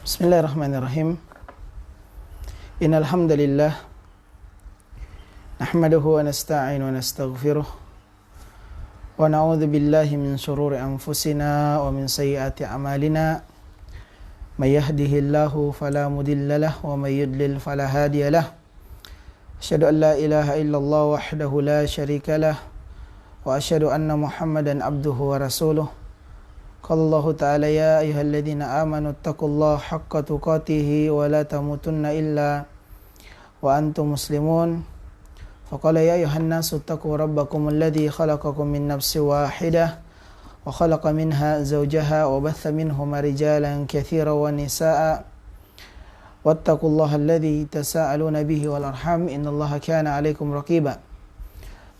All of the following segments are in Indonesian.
Bismillahirrahmanirrahim. Innal hamdalillah nahmaduhu wa nasta'inu wa nastaghfiruh wa na'udzu billahi min shururi anfusina wa min sayyiati a'malina. May yahdihillahu fala mudilla lahu wa may yudlil fala hadiya lahu. Asyhadu an la ilaha illallah wahdahu la syarika lahu wa asyhadu anna Muhammadan abduhu wa rasuluh. Qala Allah Ta'ala ya ayyuhalladzina amanu taqullaha haqqa tuqatih wa la tamutunna illa wa antum muslimun. Faqala ya ayyuhan nasu taqu rabbakum alladzi khalaqakum min nafsin wahidah wa khalaqa minha zawjaha wa batha minhuma rijalan katsiran wa nisaa'a wattaqullaha alladzi tasaaluna bihi wal arham innallaha kana 'alaikum raqiba.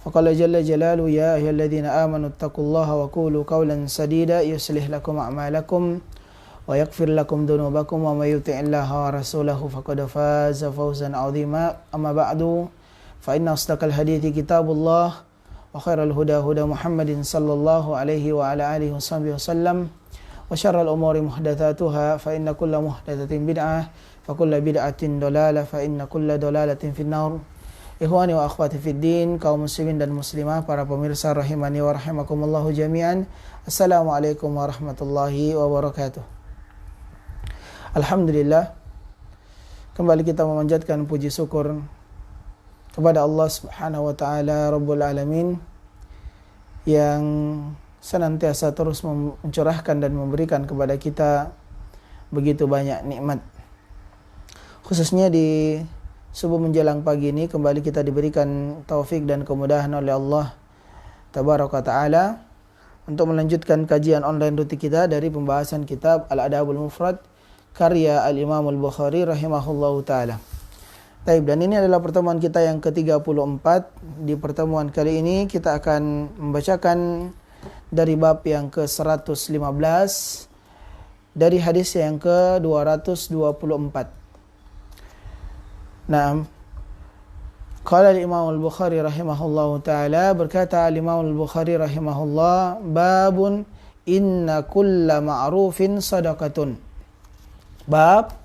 Faqala jalla jalaluhu ya ayyuhalladzina amanu taqullaha wa qulu qawlan sadida yuslih lakum a'malakum wa yaghfir lakum dhunubakum wa may yuti'illaha wa rasulahu faqad faza fawzan 'azima. Amma ba'du fa inna asdaqal hadithi kitabullah wa khairal huda huda Muhammadin sallallahu alaihi wa ala alihi wasallam wa syarral umuri muhdatsatuha fa inna kulla muhdatsatin bid'ah fa kullu bid'atin dalalah fa inna kulla dalalatin finnar. Ikhwani wa akhwati fid din, kaum muslimin dan muslimah, para pemirsa rahimani wa rahimakumullahu jami'an. Assalamualaikum warahmatullahi wabarakatuh. Alhamdulillah, kembali kita memanjatkan puji syukur kepada Allah Subhanahu wa taala Rabbul alamin yang senantiasa terus mencurahkan dan memberikan kepada kita begitu banyak nikmat. Khususnya di subuh menjelang pagi ini kembali kita diberikan taufik dan kemudahan oleh Allah Tabaraka Ta'ala untuk melanjutkan kajian online rutin kita dari pembahasan kitab Al-Adabul Mufrad karya Al-Imam Al-Bukhari rahimahullahu ta'ala. Taib, dan ini adalah pertemuan kita yang ke-34. Di pertemuan kali ini kita akan membacakan dari bab yang ke-115 dari hadis yang ke-224. Naam. Qala al-Imam al-Bukhari rahimahullahu ta'ala, berkata al-Imam al-Bukhari rahimahullah, babun inna kulla ma'rufin sadaqatun. Bab,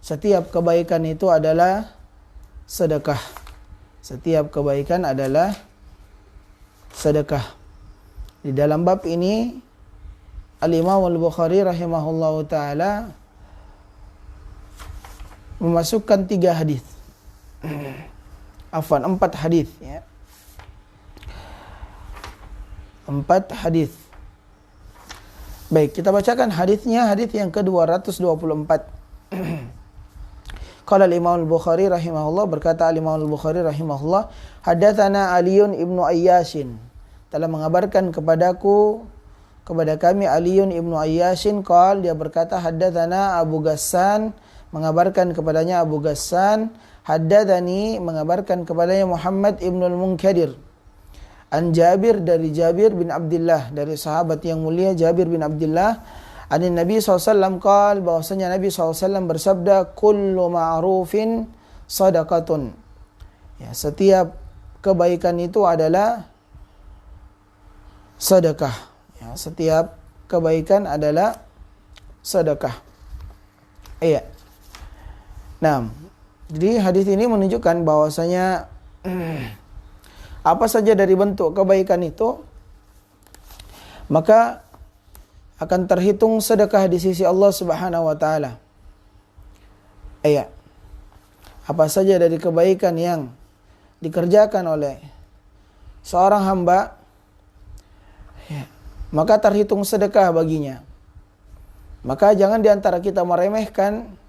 setiap kebaikan itu adalah sedekah. Setiap kebaikan adalah sedekah. Di dalam bab ini al-Imam al-Bukhari rahimahullahu ta'ala memasukkan 3 hadis. 4 hadis ya. 4 hadis. Baik, kita bacakan hadisnya, hadis yang ke-224. Qala al-Imam al-Bukhari rahimahullah, berkata al-Imam al-Bukhari rahimahullah, hadatsana Aliun ibnu Ayyashin, telah mengabarkan kepada kami Aliun ibnu Ayyashin, qala, dia berkata, hadatsana Abu Ghassan, mengabarkan kepadanya Abu Ghassan, haddatsani, mengabarkan kepadanya Muhammad ibnul Munkadir, an Jabir, dari Jabir bin Abdullah, dari sahabat yang mulia Jabir bin Abdullah, anin Nabi SAW qala, bahwasanya Nabi SAW bersabda, kullu ma'rufin sadaqatun. Ya, setiap kebaikan itu adalah sedekah. Ya, setiap kebaikan adalah sedekah. Iya. Nah, jadi hadis ini menunjukkan bahwasanya apa saja dari bentuk kebaikan itu maka akan terhitung sedekah di sisi Allah Subhanahu wa taala. Iya. Apa saja dari kebaikan yang dikerjakan oleh seorang hamba, ya, maka terhitung sedekah baginya. Maka jangan diantara kita meremehkan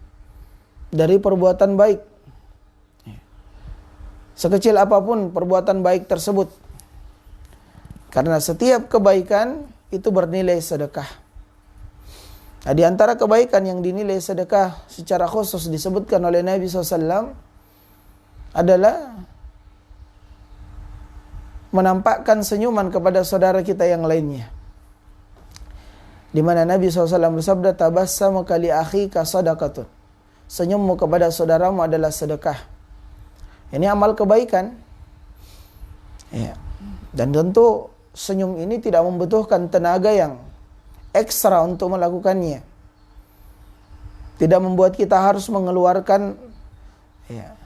dari perbuatan baik, sekecil apapun perbuatan baik tersebut, karena setiap kebaikan itu bernilai sedekah. Nah, di antara kebaikan yang dinilai sedekah secara khusus disebutkan oleh Nabi SAW adalah menampakkan senyuman kepada saudara kita yang lainnya, di mana Nabi SAW bersabda, tabassamu kali akhika sadaqatun, senyummu kepada saudaramu adalah sedekah. Ini amal kebaikan. Ya. Dan tentu senyum ini tidak membutuhkan tenaga yang ekstra untuk melakukannya. Tidak membuat kita harus mengeluarkan ya,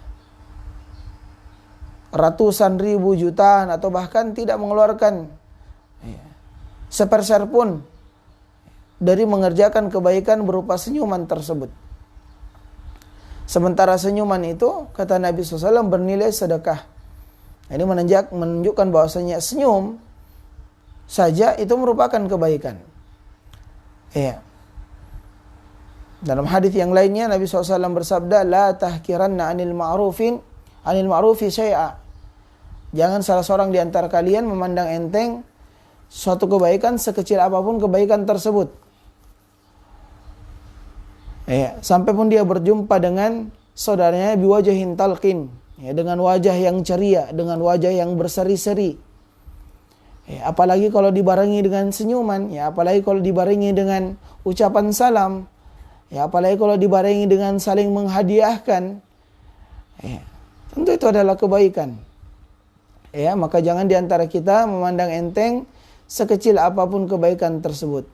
ratusan ribu, jutaan, atau bahkan tidak mengeluarkan ya, seperser pun dari mengerjakan kebaikan berupa senyuman tersebut. Sementara senyuman itu, kata Nabi SAW, bernilai sedekah. Ini menunjukkan bahwasanya senyum saja itu merupakan kebaikan. Ya. Dalam hadis yang lainnya Nabi SAW bersabda, la tahkiranna anil ma'rufi syai'a. Jangan salah seorang di antara kalian memandang enteng suatu kebaikan sekecil apapun kebaikan tersebut. Ya, sampai pun dia berjumpa dengan saudaranya biwajahin talqin, ya, dengan wajah yang ceria, dengan wajah yang berseri-seri. Ya, apalagi kalau dibarengi dengan senyuman, ya, apalagi kalau dibarengi dengan ucapan salam, ya, apalagi kalau dibarengi dengan saling menghadiahkan, ya, tentu itu adalah kebaikan. Ya, maka jangan diantara kita memandang enteng sekecil apapun kebaikan tersebut.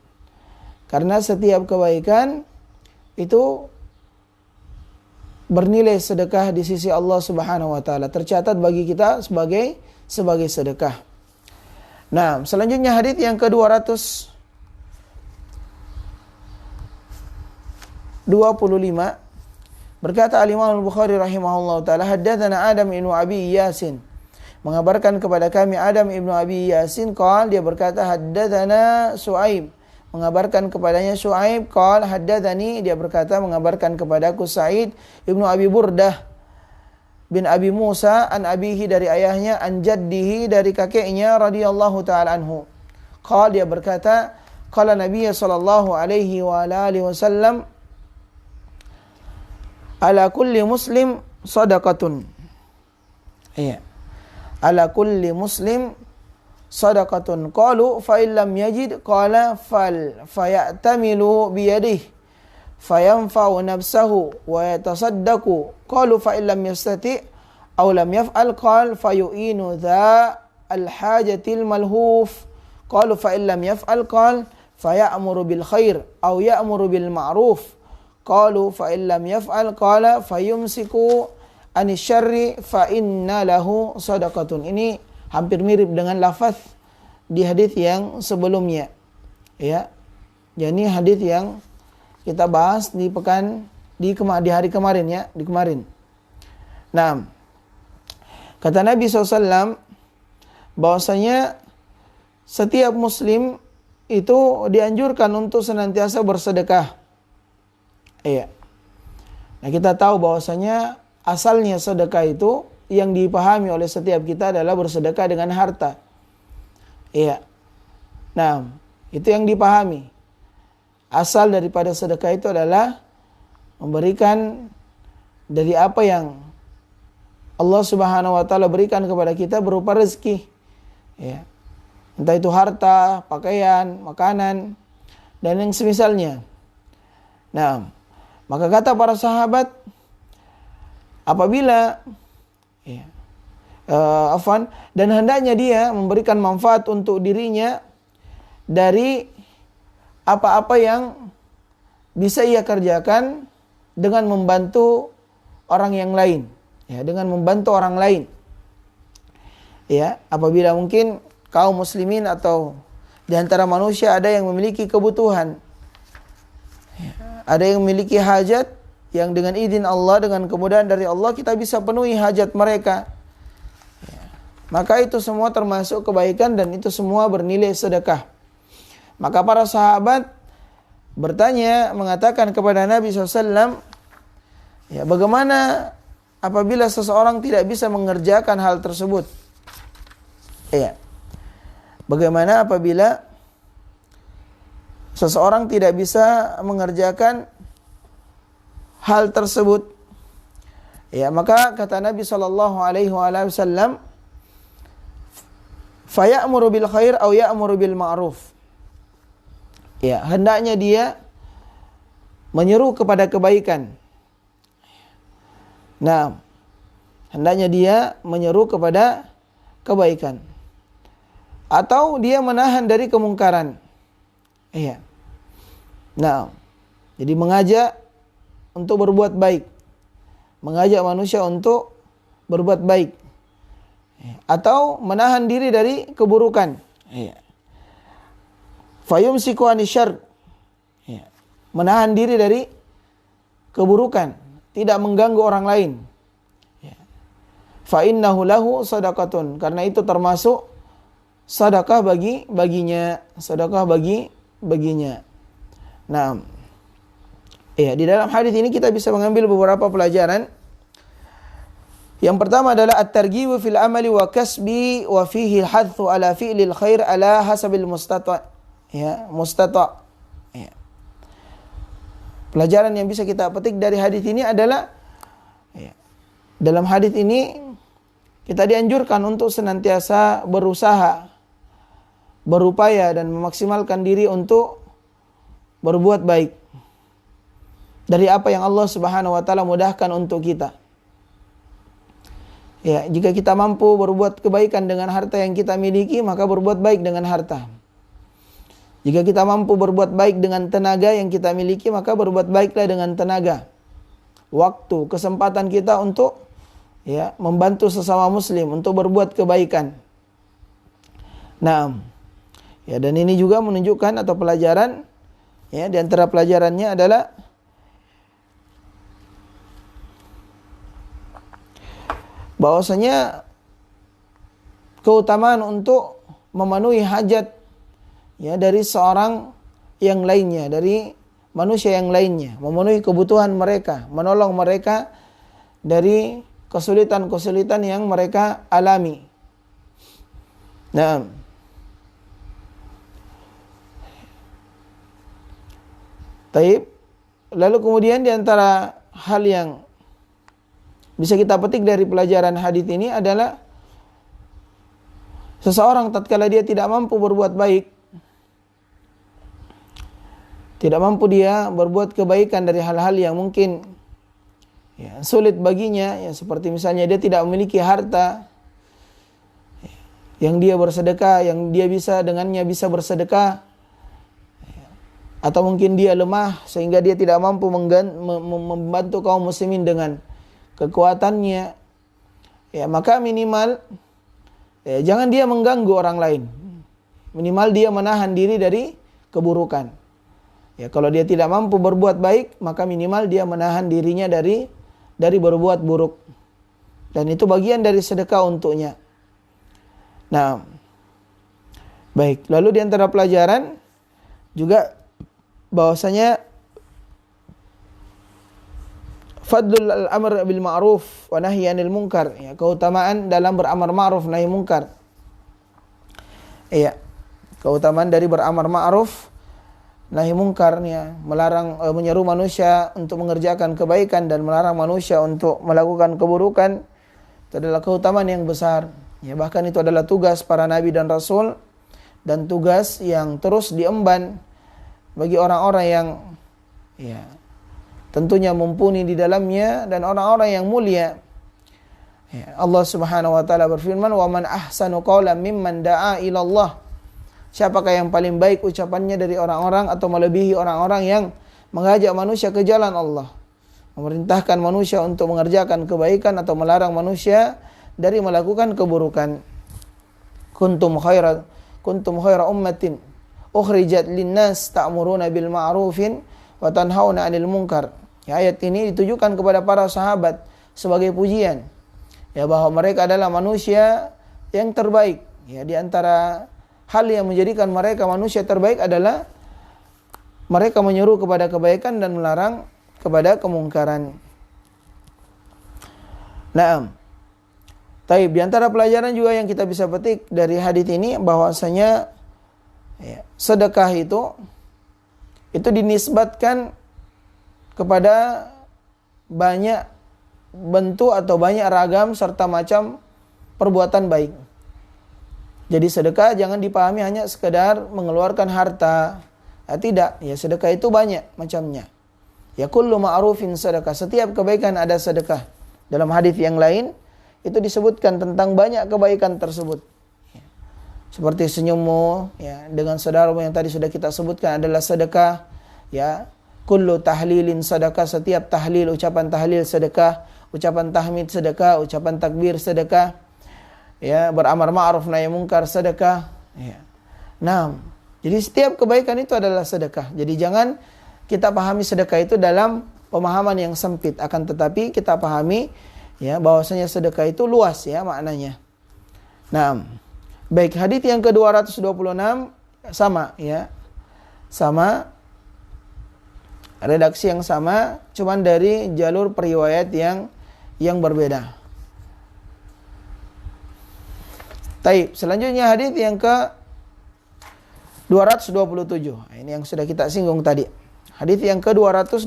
Karena setiap kebaikan itu bernilai sedekah di sisi Allah Subhanahu wa taala, tercatat bagi kita sebagai sedekah. Nah, selanjutnya hadis yang ke-225 berkata Al-Imam Al-Bukhari rahimahullah taala, haddatsana Adam bin Abi Yasin, mengabarkan kepada kami Adam ibnu Abi Yasin, qala, dia berkata, haddatsana Su'aib, mengabarkan kepadanya Su'aib, qala haddatsani, dia berkata mengabarkan kepadaku Sa'id ibnu Abi Burdah bin Abi Musa an abihi, dari ayahnya, an jaddihi, dari kakeknya radhiyallahu taala anhu. Qala, dia berkata, qala Nabi sallallahu alaihi wa alihi wasallam, ala kulli muslim sadaqatun. Iya. Ala kulli muslim sadaqatun. Qalu fa illam yajid, qala fayatamilu biyadihi fayanfa'u nafsahu wa yatasaddaqu. Qalu fa illam yastati aw lam yaf'al, qala fayu'inu dha al-hajatil malhuf. Qalu fa illam yaf'al, qala faya'muru bil khair aw ya'muru bil ma'ruf. Qalu fa illam yaf'al, qala fayumsiku anis syarri fa inna lahu sadaqatun. Ini hampir mirip dengan lafaz di hadis yang sebelumnya. Ya. Jadi hadis yang kita bahas di hari kemarin, ya, di kemarin. Nah, kata Nabi SAW bahwasanya setiap muslim itu dianjurkan untuk senantiasa bersedekah. Iya. Nah, kita tahu bahwasanya asalnya sedekah itu yang dipahami oleh setiap kita adalah bersedekah dengan harta. Iya. Nah, itu yang dipahami. Asal daripada sedekah itu adalah memberikan dari apa yang Allah Subhanahu wa taala berikan kepada kita berupa rezeki. Ya. Entah itu harta, pakaian, makanan, dan yang semisalnya. Nah, maka kata para sahabat, apabila dan hendaknya dia memberikan manfaat untuk dirinya dari apa-apa yang bisa ia kerjakan dengan membantu orang yang lain, ya, dengan membantu orang lain. Ya, apabila mungkin kaum muslimin atau di antara manusia ada yang memiliki kebutuhan, ya, ada yang memiliki hajat yang dengan izin Allah, dengan kemudahan dari Allah kita bisa penuhi hajat mereka. Ya, maka itu semua termasuk kebaikan dan itu semua bernilai sedekah. Maka para sahabat bertanya, mengatakan kepada Nabi SAW, ya, bagaimana apabila seseorang tidak bisa mengerjakan hal tersebut? Ya, bagaimana apabila seseorang tidak bisa mengerjakan hal tersebut? Ya, maka kata Nabi SAW, faya'muru bil khair aw ya'muru bil ma'ruf. Ya, hendaknya dia menyeru kepada kebaikan. Nah, hendaknya dia menyeru kepada kebaikan. Atau dia menahan dari kemungkaran. Iya. Nah, jadi mengajak untuk berbuat baik. Mengajak manusia untuk berbuat baik. Atau menahan diri dari keburukan. Fayumsiku anisyarr. Menahan diri dari keburukan, tidak mengganggu orang lain. Fa innahu lahu sadaqatun, karena itu termasuk sedekah baginya. Nah, di dalam hadis ini kita bisa mengambil beberapa pelajaran. Yang pertama adalah at-targhibu fil amali wa kasbi wa fihi al-hathu ala fi'lil khair ala hasabil mustata'. Pelajaran yang bisa kita petik dari hadis ini adalah dalam hadis ini kita dianjurkan untuk senantiasa berusaha, berupaya dan memaksimalkan diri untuk berbuat baik dari apa yang Allah Subhanahu wa taala mudahkan untuk kita. Jika kita mampu berbuat kebaikan dengan harta yang kita miliki, maka berbuat baik dengan harta. Jika kita mampu berbuat baik dengan tenaga yang kita miliki, maka berbuat baiklah dengan tenaga. Waktu, kesempatan kita untuk membantu sesama muslim, untuk berbuat kebaikan. Nah, dan ini juga menunjukkan atau pelajaran, di antara pelajarannya adalah bahwasanya keutamaan untuk memenuhi hajat dari seorang yang lainnya, dari manusia yang lainnya, memenuhi kebutuhan mereka, menolong mereka dari kesulitan-kesulitan yang mereka alami. Nah, lalu kemudian di antara hal yang bisa kita petik dari pelajaran hadis ini adalah seseorang tatkala dia tidak mampu berbuat baik, tidak mampu dia berbuat kebaikan dari hal-hal yang mungkin sulit baginya, seperti misalnya dia tidak memiliki harta yang dia bersedekah, yang dia bisa dengannya bisa bersedekah, atau mungkin dia lemah sehingga dia tidak mampu membantu kaum muslimin dengan kekuatannya, maka minimal jangan dia mengganggu orang lain. Minimal dia menahan diri dari keburukan. Kalau dia tidak mampu berbuat baik, maka minimal dia menahan dirinya dari berbuat buruk. Dan itu bagian dari sedekah untuknya. Nah, baik. Lalu di antara pelajaran juga bahwasanya fadlul al-amr bil ma'ruf wa nahyi 'anil munkar, keutamaan dalam beramar ma'ruf nahi munkar. Keutamaan dari beramar ma'ruf nahi munkar, melarang, menyeru manusia untuk mengerjakan kebaikan dan melarang manusia untuk melakukan keburukan. Itu adalah keutamaan yang besar. Bahkan itu adalah tugas para nabi dan rasul, dan tugas yang terus diemban bagi orang-orang yang tentunya mumpuni di dalamnya dan orang-orang yang mulia. Allah Subhanahu wa taala berfirman, "Wa man ahsanu qawlan mimman da'a ila Allah." Siapakah yang paling baik ucapannya dari orang-orang atau melebihi orang-orang yang mengajak manusia ke jalan Allah, memerintahkan manusia untuk mengerjakan kebaikan atau melarang manusia dari melakukan keburukan. Kuntum khaira ummatin ukhrijat linnas ta'muruna bil ma'rufin wa tanhauna 'anil munkar. Ayat ini ditujukan kepada para sahabat sebagai pujian, bahwa mereka adalah manusia yang terbaik. Di antara hal yang menjadikan mereka manusia terbaik adalah mereka menyeru kepada kebaikan dan melarang kepada kemungkaran. Nah, di antara pelajaran juga yang kita bisa petik dari hadis ini bahwasanya sedekah itu dinisbatkan kepada banyak bentuk atau banyak ragam serta macam perbuatan baik. Jadi sedekah jangan dipahami hanya sekedar mengeluarkan harta. Tidak, sedekah itu banyak macamnya. Kullu ma'rufin sedekah, setiap kebaikan ada sedekah. Dalam hadis yang lain itu disebutkan tentang banyak kebaikan tersebut. Seperti senyummu dengan saudaramu yang tadi sudah kita sebutkan adalah sedekah. kullu tahlilin sedekah, setiap tahlil, ucapan tahlil sedekah, ucapan tahmid sedekah, ucapan takbir sedekah, ya, beramar ma'ruf nahi mungkar sedekah, ya. Nah, jadi setiap kebaikan itu adalah sedekah. Jadi jangan kita pahami sedekah itu dalam pemahaman yang sempit, akan tetapi kita pahami, ya, bahwasanya sedekah itu luas, ya, maknanya. Nah, baik, hadis yang ke-226 sama, ya. Sama, redaksi yang sama, cuman dari jalur periwayat yang berbeda. Taib, selanjutnya hadis yang ke 227. Ini yang sudah kita singgung tadi. Hadis yang ke-227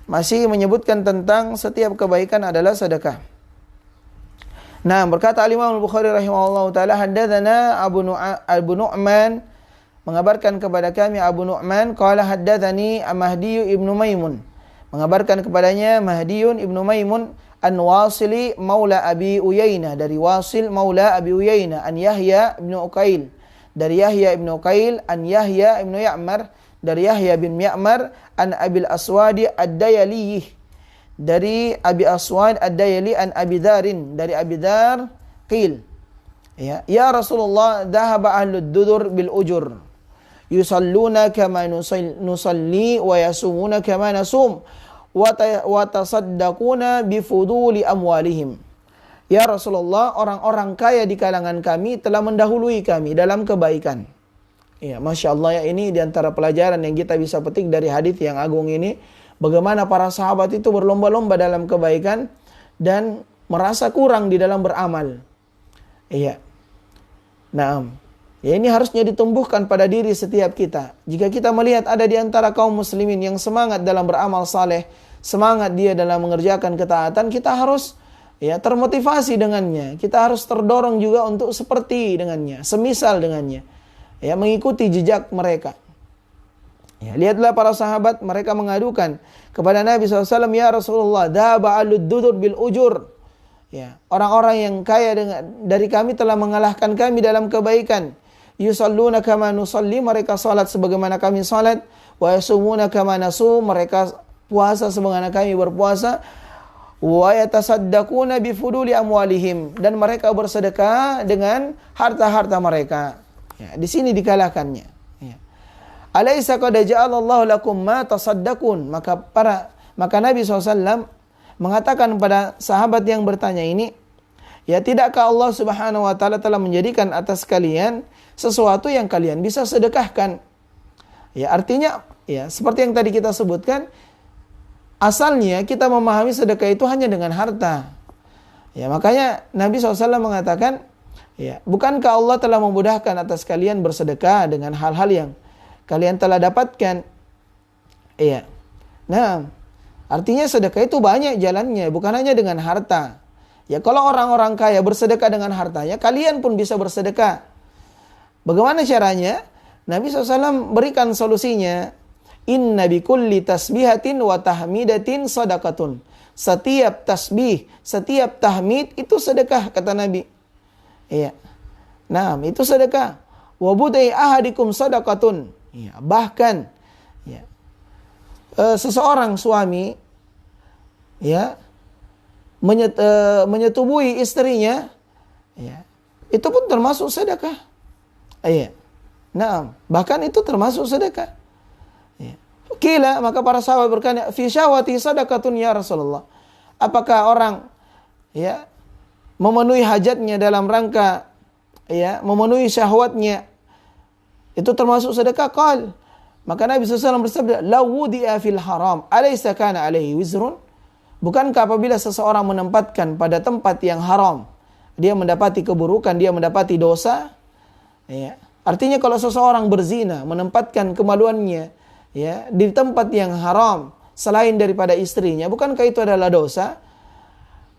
masih menyebutkan tentang setiap kebaikan adalah sedekah. Nah, berkata Al-Imam Al-Bukhari rahimahullahu taala, haddatsana Abu Nu'man, mengabarkan kepada kami Abu Nu'man, qala haddatsani Mahdi ibnu Maimun, mengabarkan kepadanya Mahdiyun ibnu Maimun, an Wasili maula Abi Uyainah, dari Wasil maula Abi Uyainah, an Yahya ibnu Uqail, dari Yahya ibnu Uqail, an Yahya ibnu Ya'mar, dari Yahya bin Ya'mar, an Abil Aswadi ad-Dayali, dari Abi Aswad ad-Dayali, an Abi Dharin, dari Abi Dhar, qil, ya Rasulullah, dhahaba ahlud dudur bil ujur, yusalluna kama nusalli wa yasumuna kama nasum wa tasaddaquna bifuduli amwalihim. Ya Rasulullah, orang-orang kaya di kalangan kami telah mendahului kami dalam kebaikan. Ya, Masya Allah, ya, ini diantara pelajaran yang kita bisa petik dari hadis yang agung ini. Bagaimana para sahabat itu berlomba-lomba dalam kebaikan dan merasa kurang di dalam beramal. Iya. Nah, ya, ini harusnya ditumbuhkan pada diri setiap kita. Jika kita melihat ada di antara kaum muslimin yang semangat dalam beramal saleh, semangat dia dalam mengerjakan ketaatan, kita harus, ya, termotivasi dengannya. Kita harus terdorong juga untuk seperti dengannya, semisal dengannya, ya, mengikuti jejak mereka. Ya, lihatlah para sahabat, mereka mengadukan kepada Nabi SAW, ya Rasulullah, dhaba alud dudur bil ujur. Ya, orang-orang yang kaya dari kami telah mengalahkan kami dalam kebaikan. Yusalluna kama nusalli, mereka salat sebagaimana kami salat. Wa yasumuna kama nasum, mereka puasa sebagaimana kami berpuasa. Wa yatasaddaquna bifuduli amwalihim, dan mereka bersedekah dengan harta-harta mereka. Ya, di sini dikalahkannya. Ya. Alaisa qad ja'alallahu lakum ma tasaddaqun, maka Nabi SAW mengatakan pada sahabat yang bertanya ini, ya, tidakkah Allah Subhanahu wa taala telah menjadikan atas kalian sesuatu yang kalian bisa sedekahkan? Ya, artinya, ya, seperti yang tadi kita sebutkan, asalnya kita memahami sedekah itu hanya dengan harta. Ya, makanya Nabi SAW mengatakan, ya, bukankah Allah telah memudahkan atas kalian bersedekah dengan hal-hal yang kalian telah dapatkan? Iya. Nah, artinya sedekah itu banyak jalannya, bukan hanya dengan harta. Ya, kalau orang-orang kaya bersedekah dengan hartanya, kalian pun bisa bersedekah. Bagaimana caranya? Nabi SAW berikan solusinya. Inna bikulli tasbihatin wa tahmidatin sadaqatun. Setiap tasbih, setiap tahmid itu sedekah, kata Nabi. Iya. Nah, itu sedekah. Wa budai ahadikum sadaqatun. Ya, bahkan, ya, seseorang suami, ya, menyetubuhi istrinya, ya, itu pun termasuk sedekah. Iya. Nah, bahkan itu termasuk sedekah. Ya. Kila, maka para sahabat bertanya, fi syahwati sadaqatun ya Rasulullah. Apakah orang, ya, memenuhi hajatnya dalam rangka, ya, memenuhi syahwatnya itu termasuk sedekah? Qal, maka Nabi SAW bersabda, law wudi'a fil haram alaysa kana alaihi wizrun. Bukankah apabila seseorang menempatkan pada tempat yang haram, dia mendapati keburukan, dia mendapati dosa? Ya. Artinya kalau seseorang berzina, menempatkan kemaluannya, ya, di tempat yang haram selain daripada istrinya, bukankah itu adalah dosa?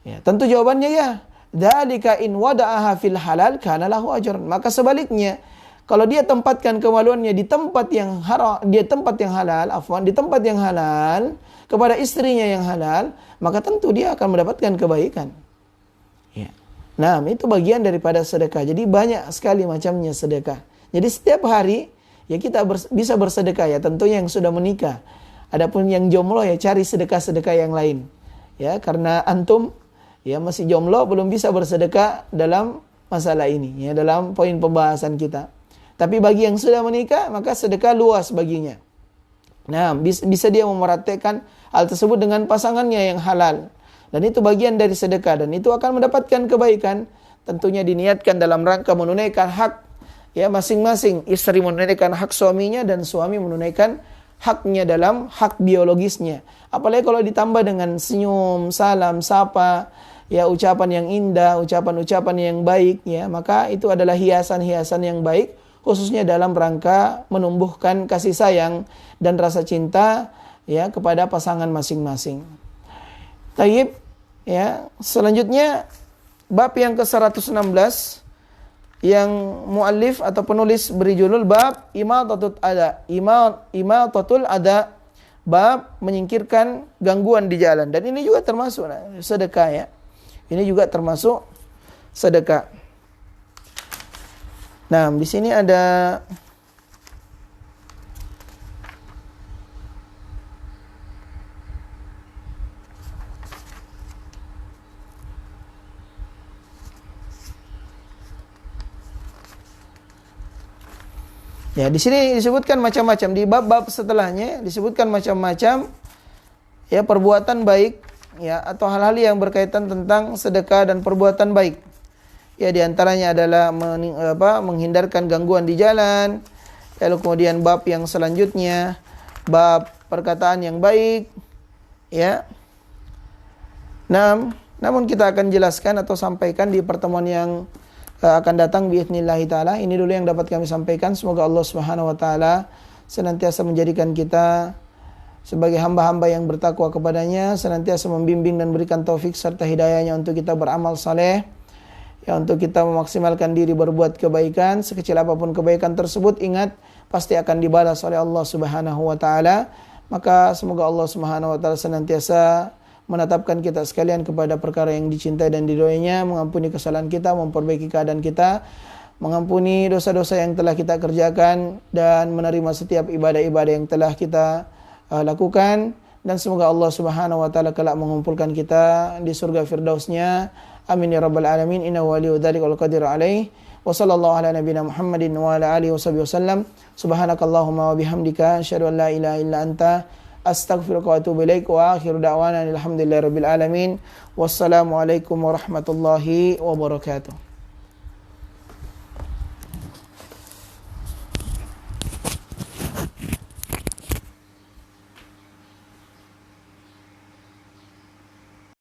Ya, tentu jawabannya ya. Dzalika in wada'aha fil halal kana lahu ajrun. Maka sebaliknya, kalau dia tempatkan kemaluannya di tempat yang haram, di tempat yang halal kepada istrinya yang halal, maka tentu dia akan mendapatkan kebaikan. Ya. Nah, itu bagian daripada sedekah. Jadi banyak sekali macamnya sedekah. Jadi setiap hari ya kita bisa bersedekah ya, tentunya yang sudah menikah. Adapun yang jomblo ya cari sedekah-sedekah yang lain. Ya, karena antum ya masih jomblo belum bisa bersedekah dalam masalah ini ya, dalam poin pembahasan kita. Tapi bagi yang sudah menikah maka sedekah luas baginya. Nah, bisa dia memerhatikan hal tersebut dengan pasangannya yang halal. Dan itu bagian dari sedekah dan itu akan mendapatkan kebaikan. Tentunya diniatkan dalam rangka menunaikan hak ya masing-masing. Istri menunaikan hak suaminya dan suami menunaikan haknya dalam hak biologisnya. Apalagi kalau ditambah dengan senyum, salam, sapa, ya ucapan yang indah, ucapan-ucapan yang baik ya, maka itu adalah hiasan-hiasan yang baik khususnya dalam rangka menumbuhkan kasih sayang dan rasa cinta ya kepada pasangan masing-masing. Taib ya, selanjutnya bab yang ke-116 yang muallif atau penulis beri judul bab imatatul ada, bab menyingkirkan gangguan di jalan. Dan ini juga termasuk sedekah ya. Ini juga termasuk sedekah. Nah, di sini ada ya, di sini disebutkan macam-macam, di bab-bab setelahnya disebutkan macam-macam ya perbuatan baik ya atau hal-hal yang berkaitan tentang sedekah dan perbuatan baik. Ya, di antaranya adalah menghindarkan gangguan di jalan. Lalu kemudian bab yang selanjutnya bab perkataan yang baik ya. Namun kita akan jelaskan atau sampaikan di pertemuan yang akan datang biidznillah taala. Ini dulu yang dapat kami sampaikan. Semoga Allah Subhanahu wa taala senantiasa menjadikan kita sebagai hamba-hamba yang bertakwa kepadanya, senantiasa membimbing dan berikan taufik serta hidayahnya untuk kita beramal saleh, ya, untuk kita memaksimalkan diri berbuat kebaikan. Sekecil apapun kebaikan tersebut, ingat pasti akan dibalas oleh Allah Subhanahu wa taala. Maka semoga Allah Subhanahu wa taala senantiasa menetapkan kita sekalian kepada perkara yang dicintai dan diridhoinya, mengampuni kesalahan kita, memperbaiki keadaan kita, mengampuni dosa-dosa yang telah kita kerjakan dan menerima setiap ibadah-ibadah yang telah kita lakukan. Dan semoga Allah Subhanahu wa taala kelak mengumpulkan kita di surga firdausnya. Amin ya rabbal alamin. Innahu waliyyu dzalika wal qadiru alaih. Wa sallallahu ala nabiyyina Muhammadin wa ala alihi wasallam. Subhanakallahumma wa bihamdika asyhadu an la ilaha illa anta astaghfiruka wa atubu ilaik. Wa akhiru da'wana alhamdulillahi rabbil alamin. Wassalamu alaikum warahmatullahi wabarakatuh.